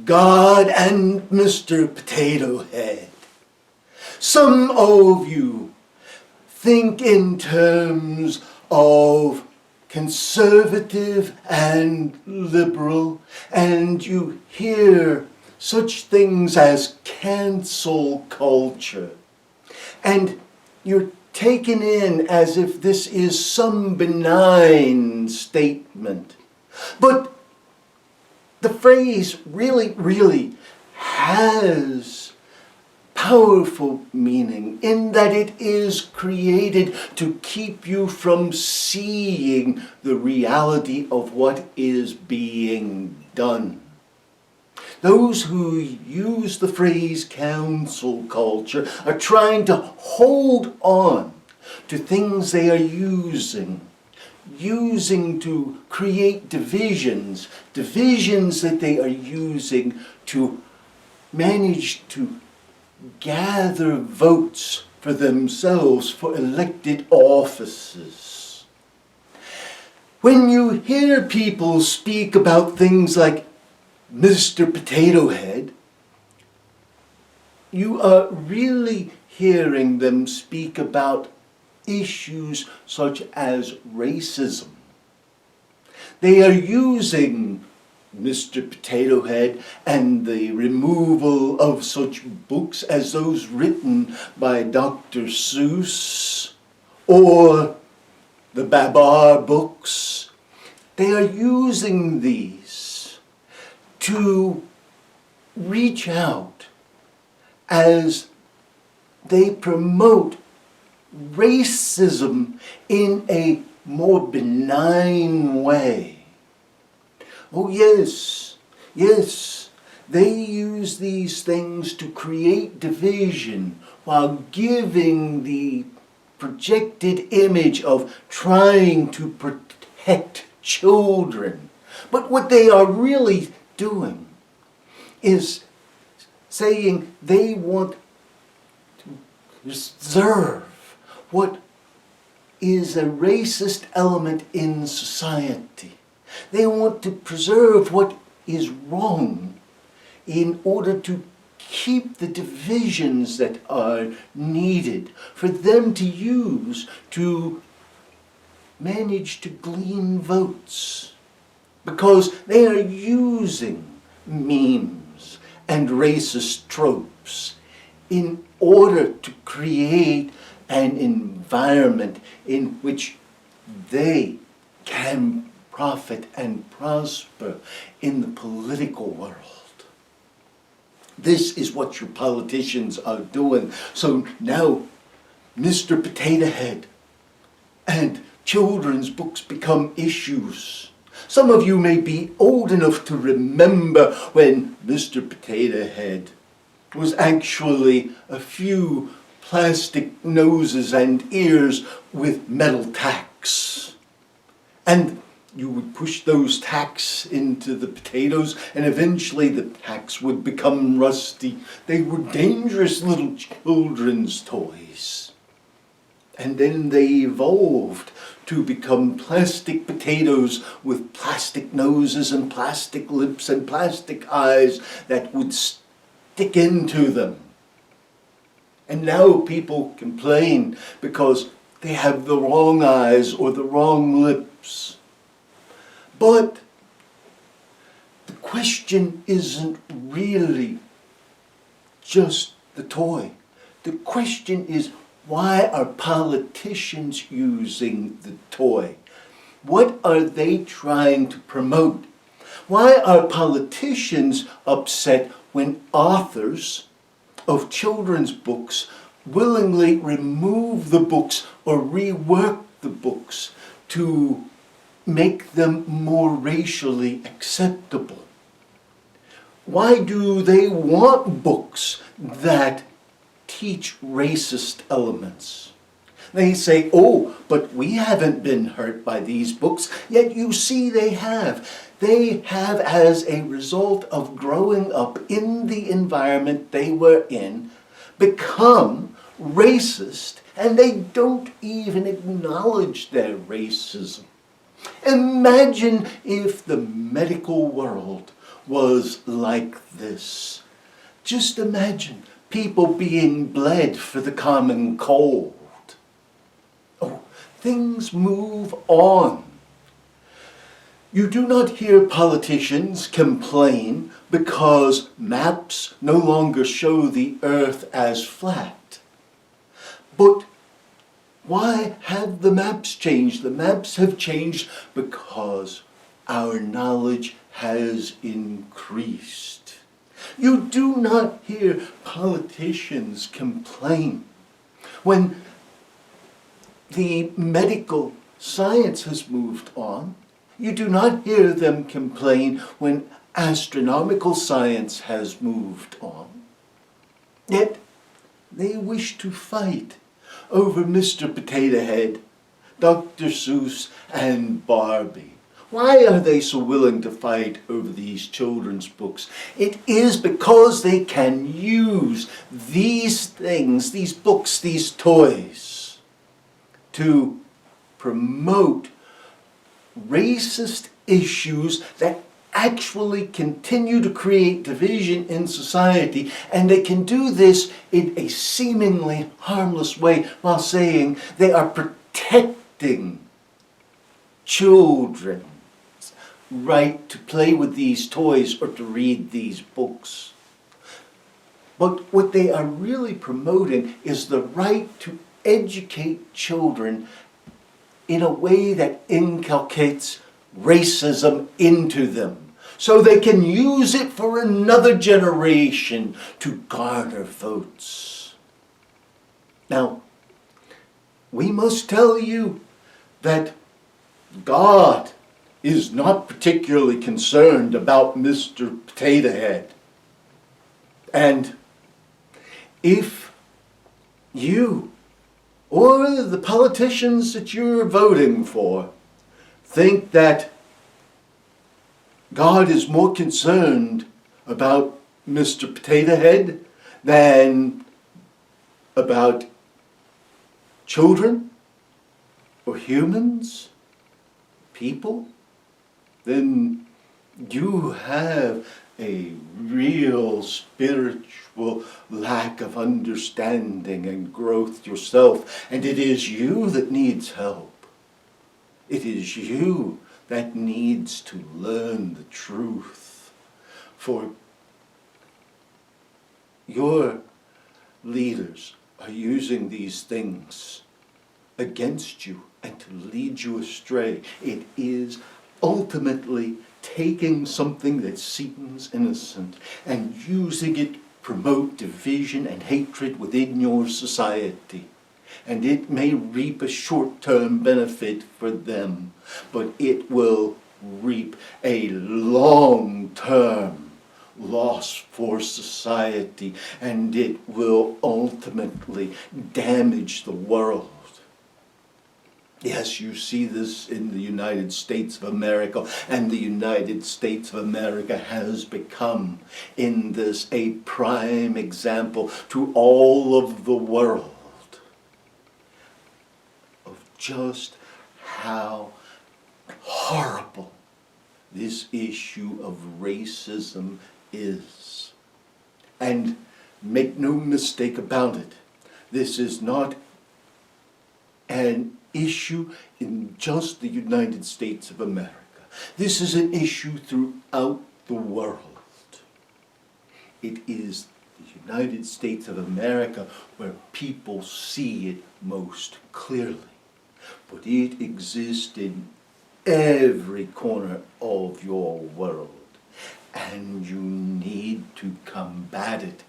God and Mr. Potato Head. Some of you think in terms of conservative and liberal, and you hear such things as cancel culture. And you're taken in as if this is some benign statement. But the phrase really has powerful meaning in that it is created to keep you from seeing the reality of what is being done. Those who use the phrase cancel culture are trying to hold on to things they are using to create divisions that they are using to manage to gather votes for themselves for elected offices. When you hear people speak about things like Mr. Potato Head, you are really hearing them speak about issues such as racism. They are using Mr. Potato Head and the removal of such books as those written by Dr. Seuss or the Babar books. They are using these to reach out as they promote racism in a more benign way. Oh yes, they use these things to create division while giving the projected image of trying to protect children. But what they are really doing is saying they want to preserve what is a racist element in society. They want to preserve what is wrong in order to keep the divisions that are needed for them to use to manage to glean votes. Because they are using memes and racist tropes in order to create an environment in which they can profit and prosper in the political world. This is what your politicians are doing. So now Mr. Potato Head and children's books become issues. Some of you may be old enough to remember when Mr. Potato Head was actually a few plastic noses and ears with metal tacks. And you would push those tacks into the potatoes and eventually the tacks would become rusty. They were dangerous little children's toys. And then they evolved to become plastic potatoes with plastic noses and plastic lips and plastic eyes that would stick into them. And now people complain because they have the wrong eyes or the wrong lips. But the question isn't really just the toy. The question is, why are politicians using the toy? What are they trying to promote? Why are politicians upset when authors of children's books willingly remove the books or rework the books to make them more racially acceptable? Why do they want books that teach racist elements? They say, oh, but we haven't been hurt by these books. Yet you see they have. They have, as a result of growing up in the environment they were in, become racist, and they don't even acknowledge their racism. Imagine if the medical world was like this. Just imagine people being bled for the common cold. Oh, things move on. You do not hear politicians complain because maps no longer show the earth as flat. But why have the maps changed? The maps have changed because our knowledge has increased. You do not hear politicians complain when the medical science has moved on. You do not hear them complain when astronomical science has moved on. Yet they wish to fight over Mr. Potato Head, Dr. Seuss, and Barbie. Why are they so willing to fight over these children's books? It is because they can use these things, these books, these toys, to promote racist issues that actually continue to create division in society, and they can do this in a seemingly harmless way while saying they are protecting children's right to play with these toys or to read these books. But what they are really promoting is the right to educate children in a way that inculcates racism into them, so they can use it for another generation to garner votes. Now, we must tell you that God is not particularly concerned about Mr. Potato Head. And if you or the politicians that you're voting for think that God is more concerned about Mr. Potato Head than about children or humans, people, then you have a real spiritual lack of understanding and growth yourself, and it is you that needs help. It is you that needs to learn the truth. For your leaders are using these things against you and to lead you astray. It is ultimately taking something that seems innocent and using it to promote division and hatred within your society. And it may reap a short-term benefit for them, but it will reap a long-term loss for society, and it will ultimately damage the world. Yes, you see this in the United States of America, and the United States of America has become, in this, a prime example to all of the world of just how horrible this issue of racism is. And make no mistake about it, this is not an issue in just the United States of America. This is an issue throughout the world. It is the United States of America where people see it most clearly. But it exists in every corner of your world. And you need to combat it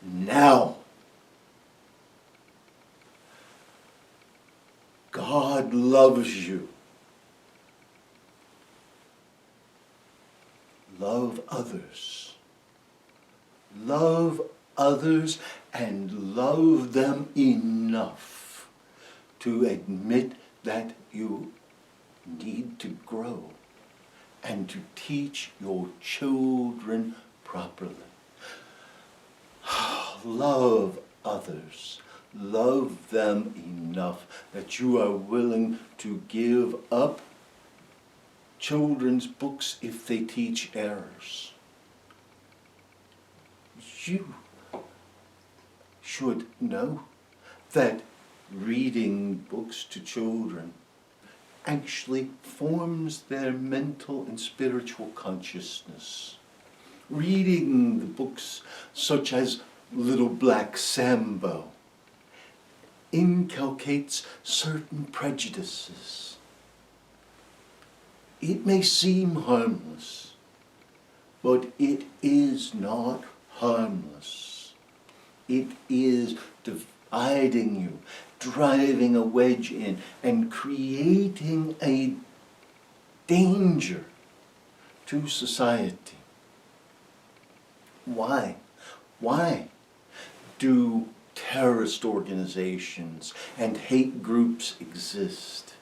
now. God loves you. Love others. Love others and love them enough to admit that you need to grow and to teach your children properly. Love others. Love them enough that you are willing to give up children's books if they teach errors. you should know that reading books to children actually forms their mental and spiritual consciousness. Reading the books such as Little Black Sambo inculcates certain prejudices. It may seem harmless, but it is not harmless. It is dividing you, driving a wedge in, and creating a danger to society. Why? Why do terrorist organizations and hate groups exist?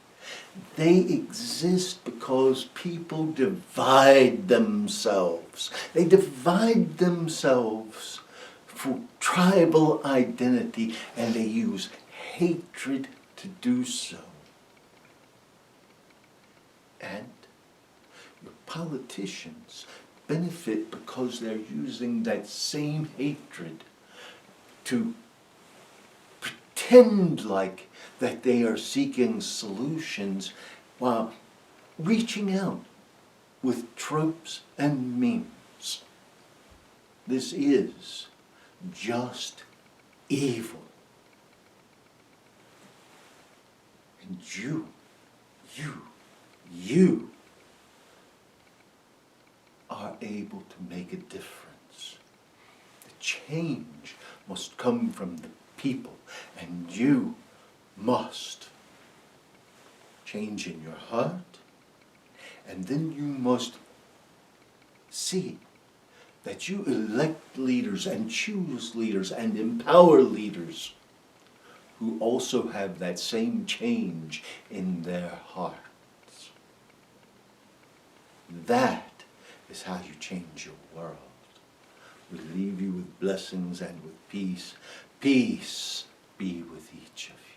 They exist because people divide themselves. They divide themselves for tribal identity, and they use hatred to do so. And your politicians benefit because they're using that same hatred to pretend like that they are seeking solutions while reaching out with tropes and memes. This is just evil. And you are able to make a difference. The change must come from the people, and you must change in your heart, and then you must see that you elect leaders and choose leaders and empower leaders who also have that same change in their hearts. That is how you change your world. We leave you with blessings and with peace. Peace be with each of you.